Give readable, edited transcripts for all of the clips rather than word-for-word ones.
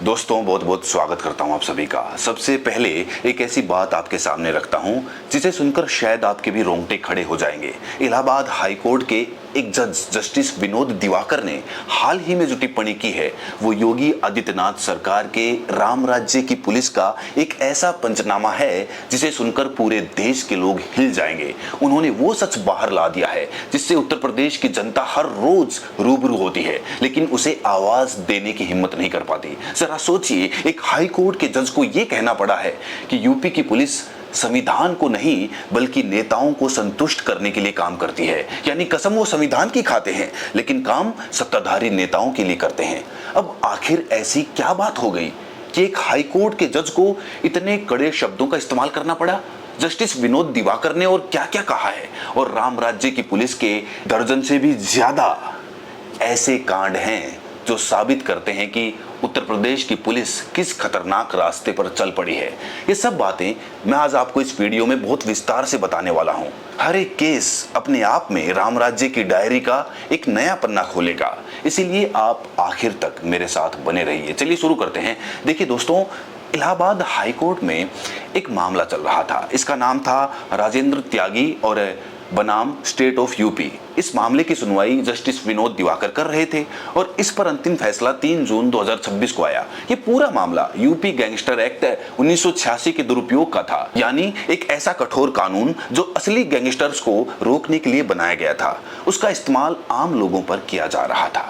दोस्तों बहुत बहुत स्वागत करता हूं आप सभी का। सबसे पहले एक ऐसी बात आपके सामने रखता हूं जिसे सुनकर शायद आपके भी रोंगटे खड़े हो जाएंगे। इलाहाबाद हाई कोर्ट के एक जज जस्टिस विनोद दिवाकर ने हाल ही में जो टिप्पणी की है वो योगी आदित्यनाथ सरकार के राम राज्य की पुलिस का एक ऐसा पंचनामा है जिसे सुनकर पूरे देश के लोग हिल जाएंगे। उन्होंने वो सच बाहर ला दिया है जिससे उत्तर प्रदेश की जनता हर रोज रूबरू होती है लेकिन उसे आवाज देने की हिम्मत नहीं कर पाती। जरा सोचिए, एक हाई कोर्ट के जज को यह कहना पड़ा है कि यूपी की पुलिस संविधान को नहीं बल्कि नेताओं को संतुष्ट करने के लिए काम करती है। यानी कसम वो संविधान की खाते हैं लेकिन काम सत्ताधारी नेताओं के लिए करते हैं। अब आखिर ऐसी क्या बात हो गई कि एक हाई कोर्ट के जज को इतने कड़े शब्दों का इस्तेमाल करना पड़ा? जस्टिस विनोद दिवाकर ने और क्या क्या कहा है, और राम राज्य की पुलिस के दर्जन से भी ज्यादा ऐसे कांड हैं जो साबित करते हैं कि उत्तर प्रदेश की पुलिस किस खतरनाक रास्ते पर चल पड़ी है। ये सब बातें मैं आज आपको इस वीडियो में बहुत विस्तार से बताने वाला हूं। हर एक केस अपने आप में राम राज्य की डायरी का एक नया पन्ना खोलेगा, इसीलिए आप आखिर तक मेरे साथ बने रहिए। चलिए शुरू करते हैं। देखिए दोस्तों, इलाहाबाद हाई कोर्ट में एक मामला चल रहा था। इसका नाम था राजेंद्र त्यागी और बनाम स्टेट ऑफ यूपी। इस मामले की सुनवाई जस्टिस विनोद दिवाकर कर रहे थे और इस पर अंतिम फैसला 3 जून 2026 को आया। ये पूरा मामला यूपी गैंगस्टर एक्ट 1986 के दुरुपयोग का था, यानी एक ऐसा कठोर कानून जो असली गैंगस्टर्स को रोकने के लिए बनाया गया था, उसका इस्तेमाल आम लोगों पर किया जा रहा था।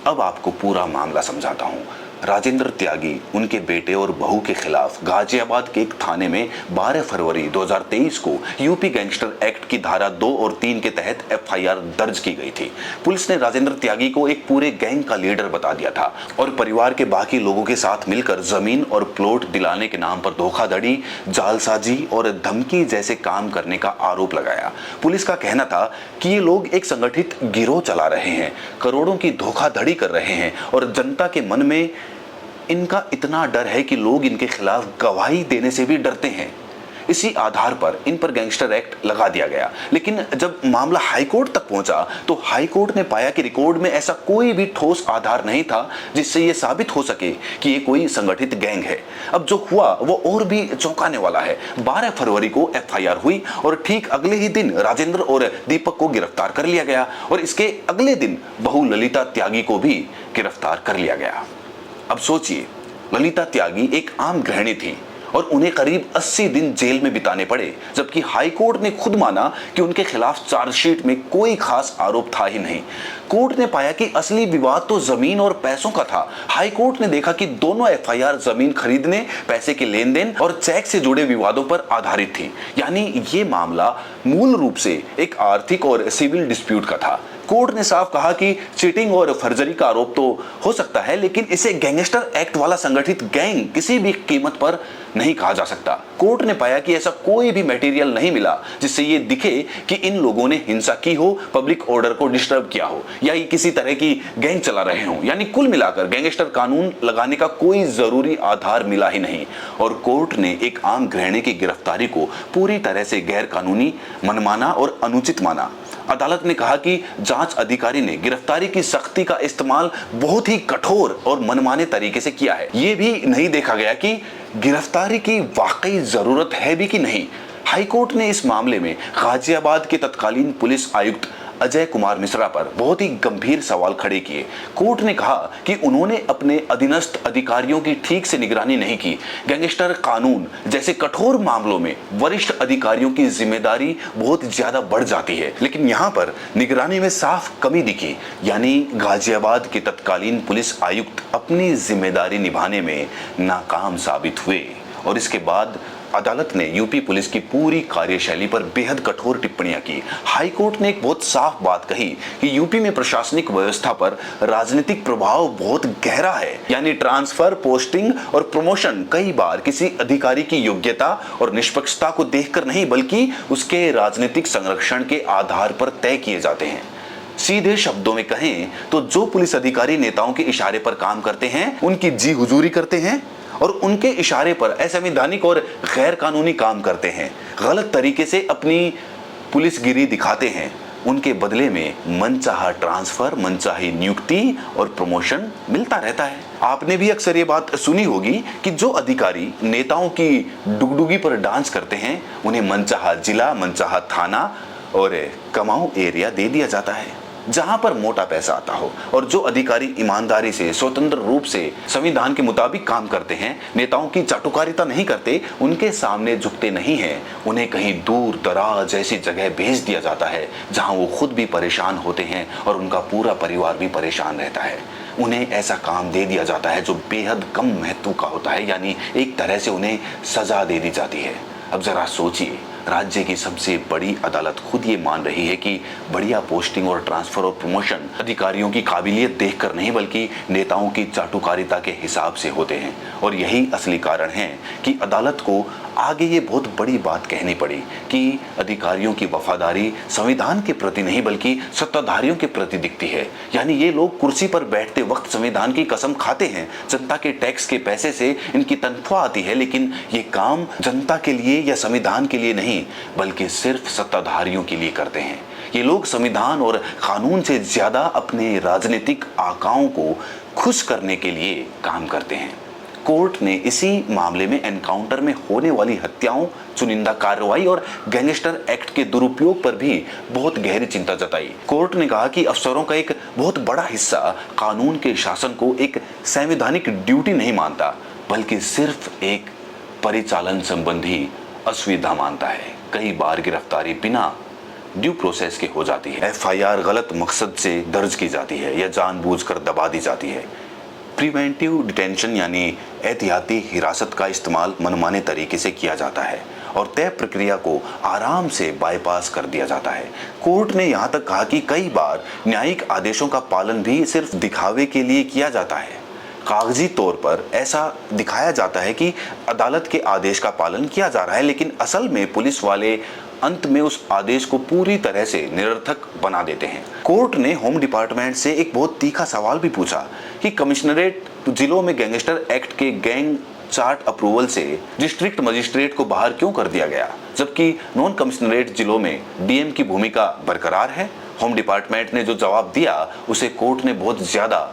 अब आपको पूरा मामला समझाता हूं। राजेंद्र त्यागी उनके बेटे और बहू के खिलाफ गाजियाबाद के एक थाने में 12 फरवरी 2023 को यूपी गैंगस्टर एक्ट की धारा 2 और 3 के तहत एफआईआर दर्ज की गई थी। पुलिस ने राजेंद्र त्यागी को एक पूरे गैंग का लीडर बता दिया था और परिवार के बाकी लोगों के साथ मिलकर जमीन और प्लॉट दिलाने के नाम पर धोखाधड़ी, जालसाजी और धमकी जैसे काम करने का आरोप लगाया। पुलिस का कहना था कि ये लोग एक संगठित गिरोह चला रहे हैं, करोड़ों की धोखाधड़ी कर रहे हैं और जनता के मन में इनका इतना डर है कि लोग इनके खिलाफ गवाही देने से भी डरते हैं। इसी आधार पर इन पर गैंगस्टर एक्ट लगा दिया गया। लेकिन जब मामला हाई कोर्ट तक पहुंचा तो हाई कोर्ट ने पाया कि रिकॉर्ड में ऐसा कोई भी ठोस आधार नहीं था जिससे यह साबित हो सके कि ये कोई संगठित गैंग है। अब जो हुआ वो और भी चौंकाने वाला है। 12 फरवरी को एफआईआर हुई और ठीक अगले ही दिन राजेंद्र और दीपक को गिरफ्तार कर लिया गया और इसके अगले दिन बहू ललिता त्यागी को भी गिरफ्तार कर लिया गया। अब सोचिए, ललिता त्यागी एक आम गृहिणी थी और उन्हें करीब 80 दिन जेल में बिताने पड़े, जबकि हाई कोर्ट ने खुद माना कि उनके खिलाफ चार्जशीट में कोई खास आरोप था ही नहीं। कोर्ट ने पाया कि असली विवाद तो जमीन और पैसों का था। हाई कोर्ट ने देखा कि दोनों एफआईआर जमीन खरीदने, पैसे के लेन देन और चेक से जुड़े विवादों पर आधारित थी। यानी ये मामला मूल रूप से एक आर्थिक और सिविल डिस्प्यूट का था। कोर्ट ने साफ कहा कि चीटिंग और फर्जरी का आरोप तो हो सकता है लेकिन इसे गैंगस्टर एक्ट वाला संगठित गैंग किसी भी कीमत पर नहीं कहा जा सकता। कोर्ट ने पाया कि ऐसा कोई भी मटेरियल नहीं मिला जिससे ये दिखे कि इन लोगों ने हिंसा की हो, पब्लिक ऑर्डर को डिस्टर्ब किया हो या ये किसी तरह की गैंग चला रहे हो। यानी कुल मिलाकर गैंगस्टर कानून लगाने का कोई जरूरी आधार मिला ही नहीं और कोर्ट ने एक आम गृहिणी की गिरफ्तारी को पूरी तरह से गैर कानूनी, मनमाना और अनुचित माना। अदालत ने कहा कि जांच अधिकारी ने गिरफ्तारी की सख्ती का इस्तेमाल बहुत ही कठोर और मनमाने तरीके से किया है। यह भी नहीं देखा गया कि गिरफ्तारी की वाकई जरूरत है भी कि नहीं। हाई कोर्ट ने इस मामले में गाजियाबाद के तत्कालीन पुलिस आयुक्त अजय कुमार मिश्रा पर बहुत ही गंभीर सवाल खड़े किए। कोर्ट ने कहा कि उन्होंने अपने अधीनस्थ अधिकारियों की ठीक से निगरानी नहीं की। गैंगस्टर कानून जैसे कठोर मामलों में वरिष्ठ अधिकारियों की जिम्मेदारी बहुत ज्यादा बढ़ जाती है, लेकिन यहाँ पर निगरानी में साफ कमी दिखी। यानी गाजियाबाद के तत्कालीन पुलिस आयुक्त अपनी जिम्मेदारी निभाने में नाकाम साबित हुए और इसके बाद अदालत ने यूपी पुलिस की पूरी कार्यशैली पर बेहद कठोर टिप्पणियां की। हाई कोर्ट ने एक बहुत साफ बात कही कि यूपी में प्रशासनिक व्यवस्था पर राजनीतिक प्रभाव बहुत गहरा है। यानी ट्रांसफर, पोस्टिंग और प्रमोशन कई बार किसी अधिकारी की योग्यता और निष्पक्षता को देखकर नहीं बल्कि उसके राजनीतिक संरक्षण के आधार पर तय किए जाते हैं। सीधे शब्दों में कहें तो जो पुलिस अधिकारी नेताओं के इशारे पर काम करते हैं, उनकी जी हुजूरी करते हैं और उनके इशारे पर असंवैधानिक और गैर कानूनी काम करते हैं, गलत तरीके से अपनी पुलिसगिरी दिखाते हैं, उनके बदले में मनचाहा ट्रांसफर, मनचाही नियुक्ति और प्रमोशन मिलता रहता है। आपने भी अक्सर ये बात सुनी होगी कि जो अधिकारी नेताओं की डुगडुगी पर डांस करते हैं उन्हें मनचाहा जिला, मनचाहा थाना और कमाऊ एरिया दे दिया जाता है जहां पर मोटा पैसा आता हो। और जो अधिकारी ईमानदारी से स्वतंत्र रूप से संविधान के मुताबिक काम करते हैं, नेताओं की चाटुकारिता नहीं करते, उनके सामने झुकते नहीं हैं, उन्हें कहीं दूर दराज ऐसी जगह भेज दिया जाता है जहां वो खुद भी परेशान होते हैं और उनका पूरा परिवार भी परेशान रहता है। उन्हें ऐसा काम दे दिया जाता है जो बेहद कम महत्व का होता है, यानी एक तरह से उन्हें सजा दे दी जाती है। अब जरा सोचिए, राज्य की सबसे बड़ी अदालत खुद ये मान रही है कि बढ़िया पोस्टिंग और ट्रांसफर और प्रमोशन अधिकारियों की काबिलियत देखकर नहीं बल्कि नेताओं की चाटुकारिता के हिसाब से होते हैं। और यही असली कारण है कि अदालत को आगे ये बहुत बड़ी बात कहनी पड़ी कि अधिकारियों की वफादारी संविधान के प्रति नहीं बल्कि सत्ताधारियों के प्रति दिखती है। यानी ये लोग कुर्सी पर बैठते वक्त संविधान की कसम खाते हैं, जनता के टैक्स के पैसे से इनकी तनख्वाह आती है, लेकिन ये काम जनता के लिए या संविधान के लिए नहीं बल्कि सिर्फ सत्ताधारियों के लिए करते हैं। ये लोग संविधान और कानून से ज्यादा अपने राजनीतिक आकाओं को खुश करने के लिए काम करते हैं। कोर्ट ने इसी मामले में एनकाउंटर में होने वाली हत्याओं, चुनिंदा कार्रवाई और गैंगस्टर एक्ट के दुरुपयोग पर भी बहुत गहरी चिंता जताई। कोर्ट ने कहा कि अफसरों का एक बहुत बड़ा हिस्सा कानून के शासन को एक संवैधानिक ड्यूटी नहीं मानता बल्कि सिर्फ एक परिचालन संबंधी असुविधा मानता है। कई बार गिरफ्तारी बिना ड्यू प्रोसेस के हो जाती है, एफआईआर गलत मकसद से दर्ज की जाती है या जानबूझकर दबा दी जाती है। प्रिवेंटिव डिटेंशन यानी एहतियाती हिरासत का इस्तेमाल मनमाने तरीके से किया जाता है और तय प्रक्रिया को आराम से बाईपास कर दिया जाता है। कोर्ट ने यहाँ तक कहा कि कई बार न्यायिक आदेशों का पालन भी सिर्फ दिखावे के लिए किया जाता है। कागजी तौर पर ऐसा दिखाया जाता है कि अदालत के आदेश का पालन किया जा रहा है, लेकिन असल में पुलिस वाले अंत में उस आदेश को पूरी तरह से निरर्थक बना देते हैं। कोर्ट ने होम डिपार्टमेंट से एक बहुत तीखा सवाल भी पूछा कि कमिश्नरेट जिलों में गैंगस्टर एक्ट के गैंग चार्ट अप्रूवल से डिस्ट्रिक्ट मजिस्ट्रेट को बाहर क्यों कर दिया गया, जबकि नॉन कमिश्नरेट जिलों में डीएम की भूमिका बरकरार है। होम डिपार्टमेंट ने जो जवाब दिया उसे कोर्ट ने बहुत ज्यादा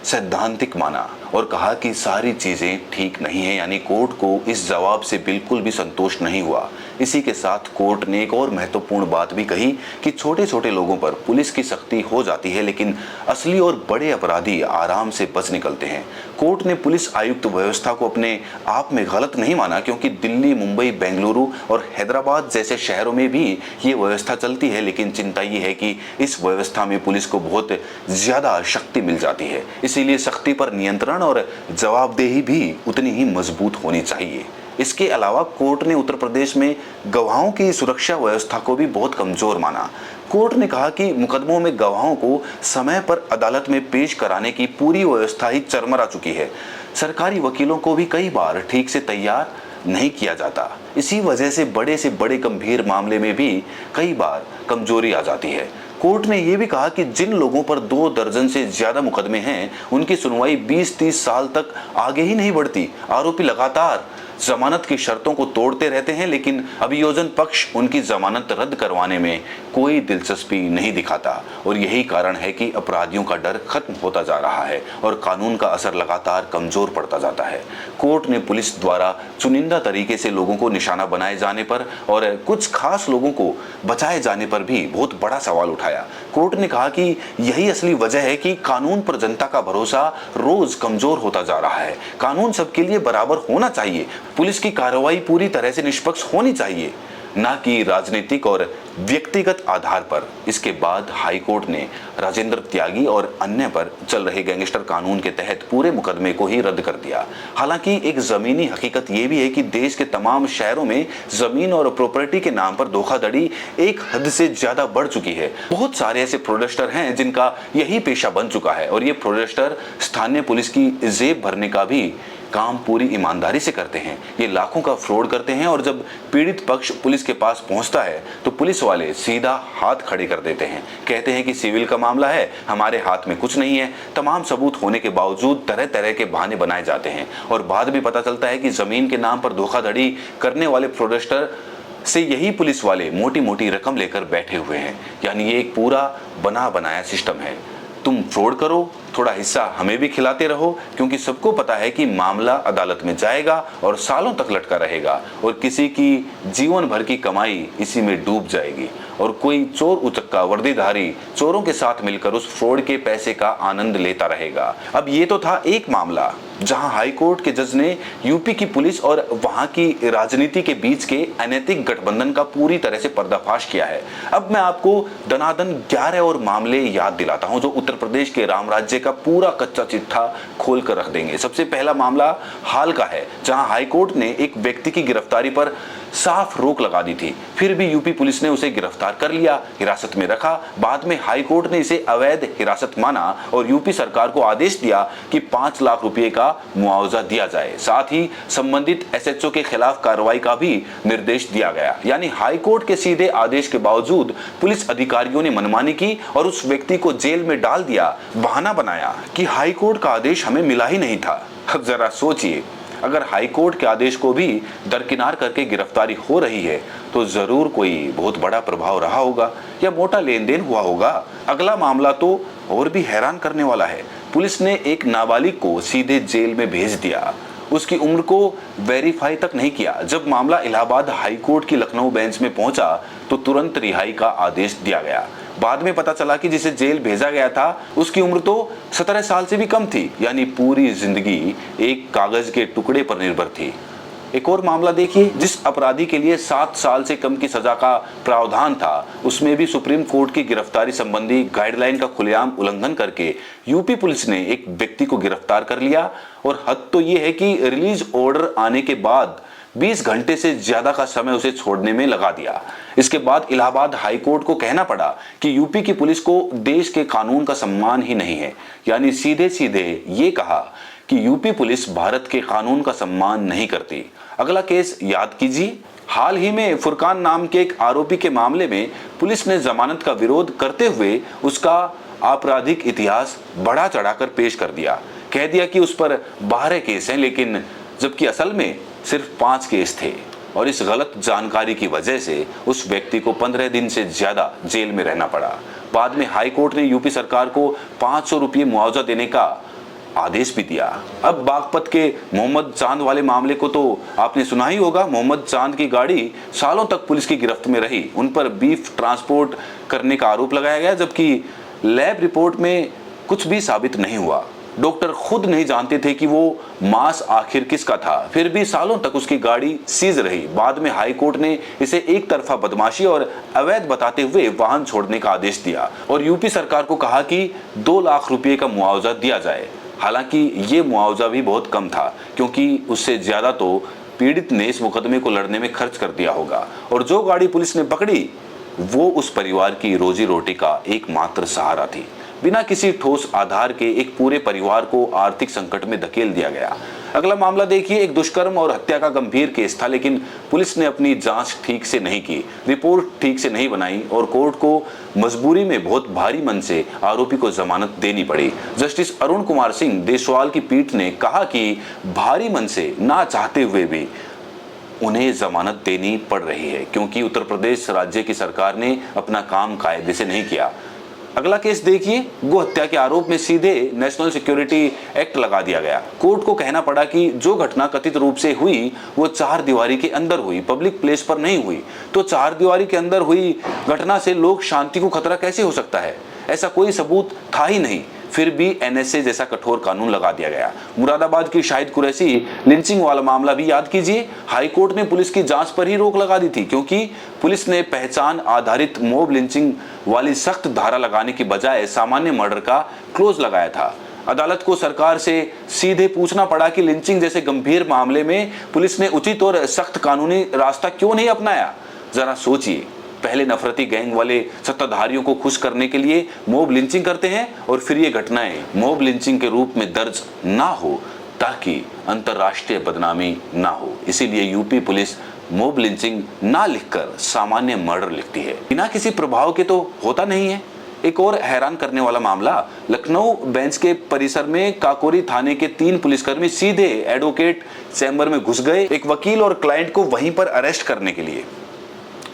सैद्धांतिक माना और कहा कि सारी चीजें ठीक नहीं है, यानी कोर्ट को इस जवाब से बिल्कुल भी संतोष नहीं हुआ। इसी के साथ कोर्ट ने एक और महत्वपूर्ण बात भी कही कि छोटे छोटे लोगों पर पुलिस की सख्ती हो जाती है लेकिन असली और बड़े अपराधी आराम से बच निकलते हैं। कोर्ट ने पुलिस आयुक्त व्यवस्था को अपने आप में गलत नहीं माना, क्योंकि दिल्ली, मुंबई, बेंगलुरु और हैदराबाद जैसे शहरों में भी ये व्यवस्था चलती है, लेकिन चिंता ये है कि इस व्यवस्था में पुलिस को बहुत ज्यादा शक्ति मिल जाती है। इसीलिए सख्ती पर नियंत्रण और जवाबदेही भी उतनी ही मजबूत होनी चाहिए। इसके अलावा कोर्ट ने उत्तर प्रदेश में गवाहों की सुरक्षा व्यवस्था को भी बहुत कमजोर माना। कोर्ट ने कहा कि मुकदमों में गवाहों को समय पर अदालत में पेश कराने की पूरी व्यवस्था ही चरमरा चुकी है। सरकारी वकीलों को भी कई बार ठीक से तैयार नहीं किया जाता। इसी वजह से बड़े गंभीर मामले में भी कई बार कमजोरी आ जाती है। कोर्ट ने यह भी कहा कि जिन लोगों पर 2 दर्जन से ज्यादा मुकदमे हैं उनकी सुनवाई 20-30 साल तक आगे ही नहीं बढ़ती। आरोपी लगातार जमानत की शर्तों को तोड़ते रहते हैं, लेकिन अभियोजन पक्ष उनकी जमानत रद्द करवाने में कोई दिलचस्पी नहीं दिखाता और यही कारण है कि अपराधियों का डर खत्म होता जा रहा है और कानून का असर लगातार कमजोर पड़ता जाता है। कोर्ट ने पुलिस द्वारा चुनिंदा तरीके से लोगों को निशाना बनाए जाने पर और कुछ खास लोगों को बचाए जाने पर भी बहुत बड़ा सवाल उठाया। कोर्ट ने कहा कि यही असली वजह है कि कानून पर जनता का भरोसा रोज कमजोर होता जा रहा है। कानून सबके लिए बराबर होना चाहिए, पुलिस की कार्रवाई पूरी तरह से निष्पक्ष होनी चाहिए, ना कि राजनीतिक और व्यक्तिगत आधार पर। इसके बाद हाई कोर्ट ने राजेंद्र त्यागी और अन्य पर चल रहे गैंगस्टर कानून के तहत पूरे मुकदमे को ही रद्द कर दिया। हालांकि एक जमीनी हकीकत यह भी है कि देश के तमाम शहरों में जमीन और प्रॉपर्टी के नाम पर धोखाधड़ी एक हद से ज्यादा बढ़ चुकी है। बहुत सारे ऐसे फ्रॉडस्टर हैं जिनका यही पेशा बन चुका है और ये फ्रॉडस्टर स्थानीय पुलिस की जेब भरने का भी काम पूरी ईमानदारी से करते हैं। ये लाखों का फ्रॉड करते हैं और जब पीड़ित पक्ष पुलिस के पास पहुंचता है तो पुलिस वाले सीधा हाथ खड़े कर देते हैं, कहते हैं कि सिविल का मामला है, हमारे हाथ में कुछ नहीं है। तमाम सबूत होने के बावजूद तरह तरह के बहाने बनाए जाते हैं और बाद में पता चलता है कि जमीन के नाम पर धोखाधड़ी करने वाले फ्रॉडस्टर से यही पुलिस वाले मोटी मोटी रकम लेकर बैठे हुए हैं। यानी ये एक पूरा बना बनाया सिस्टम है। तुम फ्रॉड करो, थोड़ा हिस्सा हमें भी खिलाते रहो, क्योंकि सबको पता है कि मामला अदालत में जाएगा और सालों तक लटका रहेगा और किसी की जीवन भर की कमाई इसी में डूब जाएगी और कोई चोर उचक्का वर्दीधारी चोरों के साथ मिलकर उस फ्रॉड के पैसे का आनंद लेता रहेगा। अब ये तो था एक मामला जहां हाई कोर्ट के जज ने यूपी की पुलिस और वहां की राजनीति के बीच के अनैतिक गठबंधन का पूरी तरह से पर्दाफाश किया है। अब मैं आपको दनादन 11 और मामले याद दिलाता हूं जो उत्तर प्रदेश के राम राज्य का पूरा कच्चा चिट्ठा खोल कर रख देंगे। सबसे पहला मामला हाल का है, जहां हाई कोर्ट ने एक व्यक्ति की गिरफ्तारी पर साफ रोक लगा दी थी, फिर भी यूपी पुलिस ने उसे गिरफ्तार कर लिया, हिरासत में रखा। बाद में हाई कोर्ट ने इसे अवैध हिरासत माना और यूपी सरकार को आदेश दिया कि 5 लाख रुपए का मुआवजा दिया जाए। साथ ही संबंधित एसएचओ के खिलाफ कार्रवाई का भी निर्देश दिया गया। यानी हाई कोर्ट के सीधे आदेश के बावजूद पुलिस अधिकारियों ने मनमानी की और उस व्यक्ति को जेल में डाल दिया, बहाना बनाया कि हाई कोर्ट का आदेश हमें मिला ही नहीं था। अब जरा सोचिए, अगर हाई कोर्ट के आदेश को भी दरकिनार करके गिरफ्तारी हो रही है तो जरूर कोई बहुत बड़ा प्रभाव रहा होगा या मोटा लेन देन हुआ होगा। अगला मामला तो और भी हैरान करने वाला है। पुलिस ने एक नाबालिग को सीधे जेल में भेज दिया, उसकी उम्र को वेरीफाई तक नहीं किया। जब मामला इलाहाबाद हाई कोर्ट की लखनऊ बेंच में पहुंचा तो तुरंत रिहाई का आदेश दिया गया। बाद में पता चला कि जिसे जेल भेजा गया था उसकी उम्र तो 17 साल से भी कम थी, यानी पूरी जिंदगी एक कागज के टुकड़े पर निर्भर थी। एक और मामला देखिए, जिस अपराधी के लिए 7 साल से कम की सजा का प्रावधान था, उसमें भी सुप्रीम कोर्ट की गिरफ्तारी संबंधी गाइडलाइन का खुलेआम उल्लंघन करके यूपी पुलिस ने एक व्यक्ति को गिरफ्तार कर लिया। और हद तो यह है कि रिलीज ऑर्डर आने के बाद 20 घंटे से ज्यादा का समय उसे छोड़ने में लगा दिया। इसके बाद इलाहाबाद हाई कोर्ट को कहना पड़ा कि यूपी की पुलिस को देश के कानून का सम्मान ही नहीं है। यानी सीधे सीधे ये कहा कि यूपी पुलिस भारत के कानून का सम्मान नहीं करती। अगला केस याद कीजिए, हाल ही में फुरकान नाम के एक आरोपी के मामले में पुलिस ने जमानत का विरोध करते हुए उसका आपराधिक इतिहास बढ़ा चढ़ाकर पेश कर दिया। कह दिया कि उस पर 12 केस हैं, लेकिन जबकि असल में सिर्फ 5 केस थे। और इस गलत जानकारी की वजह से उस व्यक्ति को 15 दिन से ज्यादा जेल में रहना पड़ा। बाद में हाई कोर्ट ने यूपी सरकार को 500 रुपये मुआवजा देने का आदेश भी दिया। अब बागपत के मोहम्मद चांद वाले मामले को तो आपने सुना ही होगा। मोहम्मद चांद की गाड़ी सालों तक पुलिस की गिरफ्त में रही। उन पर बीफ ट्रांसपोर्ट करने का आरोप लगाया गया, जबकि लैब रिपोर्ट में कुछ भी साबित नहीं हुआ। डॉक्टर खुद नहीं जानते थे कि वो मांस आखिर किसका था, फिर भी सालों तक उसकी गाड़ी सीज रही। बाद में हाई कोर्ट ने इसे एक तरफा बदमाशी और अवैध बताते हुए वाहन छोड़ने का आदेश दिया और यूपी सरकार को कहा कि 2 लाख रुपए का मुआवजा दिया जाए। हालांकि ये मुआवजा भी बहुत कम था, क्योंकि उससे ज्यादा तो पीड़ित ने इस मुकदमे को लड़ने में खर्च कर दिया होगा। और जो गाड़ी पुलिस ने पकड़ी वो उस परिवार की रोजी रोटी का एकमात्र सहारा थी। बिना किसी ठोस आधार के एक पूरे परिवार को आर्थिक संकट में धकेल दिया गया। अगला मामला देखिए, एक दुष्कर्म और हत्या का गंभीर केस था, लेकिन पुलिस ने अपनी जांच ठीक से नहीं की, रिपोर्ट ठीक से नहीं बनाई और कोर्ट को मजबूरी में बहुत भारी मन से आरोपी को जमानत देनी पड़ी। जस्टिस अरुण कुमार सिंह देशवाल की पीठ ने कहा कि भारी मन से ना चाहते हुए भी उन्हें जमानत देनी पड़ रही है, क्योंकि उत्तर प्रदेश राज्य की सरकार ने अपना काम कायदे से नहीं किया। अगला केस देखिए, गो हत्या के आरोप में सीधे नेशनल सिक्योरिटी एक्ट लगा दिया गया। कोर्ट को कहना पड़ा कि जो घटना कथित रूप से हुई वो 4 दीवारी के अंदर हुई, पब्लिक प्लेस पर नहीं हुई। तो 4 दीवारी के अंदर हुई घटना से लोक शांति को खतरा कैसे हो सकता है? ऐसा कोई सबूत था ही नहीं, फिर भी एनएसए जैसा कठोर कानून लगा दिया गया। मुरादाबाद की शाहिद कुरैशी लिंचिंग वाला मामला भी याद कीजिए। हाई कोर्ट ने पुलिस की जांच पर ही रोक लगा दी थी, क्योंकि पुलिस ने पहचान आधारित मॉब लिंचिंग वाली सख्त धारा लगाने की बजाय सामान्य मर्डर का क्लोज लगाया था। अदालत को सरकार से सीधे पूछना पड़ा कि लिंचिंग जैसे गंभीर मामले में पुलिस ने उचित और सख्त कानूनी रास्ता क्यों नहीं अपनाया। जरा सोचिए, पहले नफरती गैंग वाले सत्ताधारियों को खुश करने के लिए मॉब लिंचिंग करते हैं और फिर ये घटनाएं मॉब लिंचिंग के रूप में दर्ज ना हो ताकि अंतर्राष्ट्रीय बदनामी ना हो। इसीलिए यूपी पुलिस मॉब लिंचिंग ना लिखकर सामान्य मर्डर लिखती है। बिना किसी प्रभाव के तो होता नहीं है। एक और हैरान करने वाला मामला, लखनऊ बेंच के परिसर में काकोरी थाने के 3 पुलिसकर्मी सीधे एडवोकेट चैम्बर में घुस गए, एक वकील और क्लाइंट को वहीं पर अरेस्ट करने के लिए।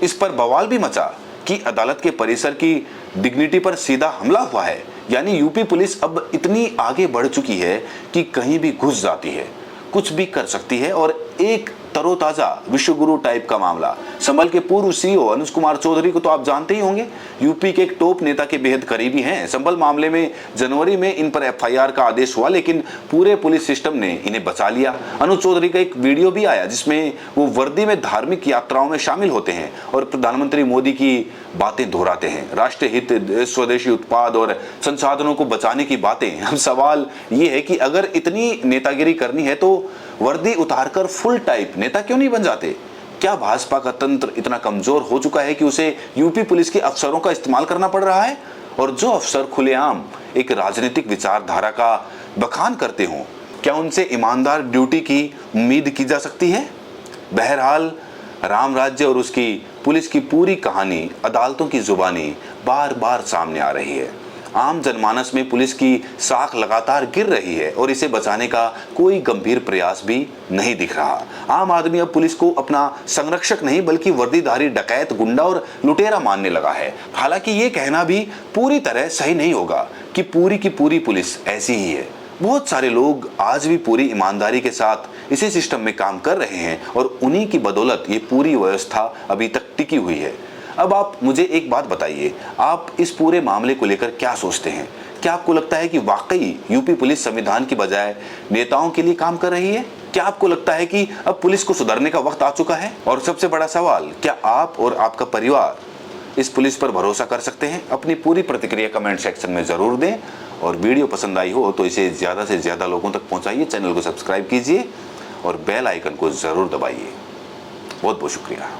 इस पर बवाल भी मचा कि अदालत के परिसर की डिग्निटी पर सीधा हमला हुआ है। यानी यूपी पुलिस अब इतनी आगे बढ़ चुकी है कि कहीं भी घुस जाती है, कुछ भी कर सकती है। और एक तरोताजा विश्वगुरु टाइप का मामला, संभल के पूर्व सीईओ अनुज कुमार चौधरी को तो आप जानते ही होंगे, यूपी के एक टॉप नेता के बेहद करीबी हैं। संभल मामले में जनवरी में इन पर एफआईआर का आदेश हुआ, लेकिन पूरे पुलिस सिस्टम ने इन्हें बचा लिया। अनुज चौधरी का एक वीडियो भी आया जिसमें वो वर्दी में धार्मिक यात्राओं में शामिल होते हैं और प्रधानमंत्री मोदी की बातें दोहराते हैं, राष्ट्रीय हित, स्वदेशी उत्पाद और संसाधनों को बचाने की बातें। अब सवाल ये है कि अगर इतनी नेतागिरी करनी है तो वर्दी उतारकर फुल टाइप नेता क्यों नहीं बन जाते? क्या भाजपा का तंत्र इतना कमजोर हो चुका है कि उसे यूपी पुलिस के अफसरों का इस्तेमाल करना पड़ रहा है? और जो अफसर खुलेआम एक राजनीतिक विचारधारा का बखान करते हों, क्या उनसे ईमानदार ड्यूटी की उम्मीद की जा सकती है? बहरहाल राम राज्य और उसकी पुलिस की पूरी कहानी अदालतों की जुबानी बार बार सामने आ रही है। आम जनमानस में पुलिस की साख लगातार गिर रही है और इसे बचाने का कोई गंभीर प्रयास भी नहीं दिख रहा। आम आदमी अब पुलिस को अपना संरक्षक नहीं बल्कि वर्दीधारी डकैत, गुंडा और लुटेरा मानने लगा है। हालांकि ये कहना भी पूरी तरह सही नहीं होगा कि पूरी की पूरी पुलिस ऐसी ही है। बहुत सारे लोग आज भी पूरी ईमानदारी के साथ इसी सिस्टम में काम कर रहे हैं और उन्हीं की बदौलत ये पूरी व्यवस्था अभी तक टिकी हुई है। अब आप मुझे एक बात बताइए, आप इस पूरे मामले को लेकर क्या सोचते हैं? क्या आपको लगता है कि वाकई यूपी पुलिस संविधान की बजाय नेताओं के लिए काम कर रही है? क्या आपको लगता है कि अब पुलिस को सुधरने का वक्त आ चुका है? और सबसे बड़ा सवाल, क्या आप और आपका परिवार इस पुलिस पर भरोसा कर सकते हैं? अपनी पूरी प्रतिक्रिया कमेंट सेक्शन में जरूर दें और वीडियो पसंद आई हो तो इसे ज़्यादा से ज़्यादा लोगों तक पहुँचाइए, चैनल को सब्सक्राइब कीजिए और बेल आइकन को ज़रूर दबाइए। बहुत बहुत शुक्रिया।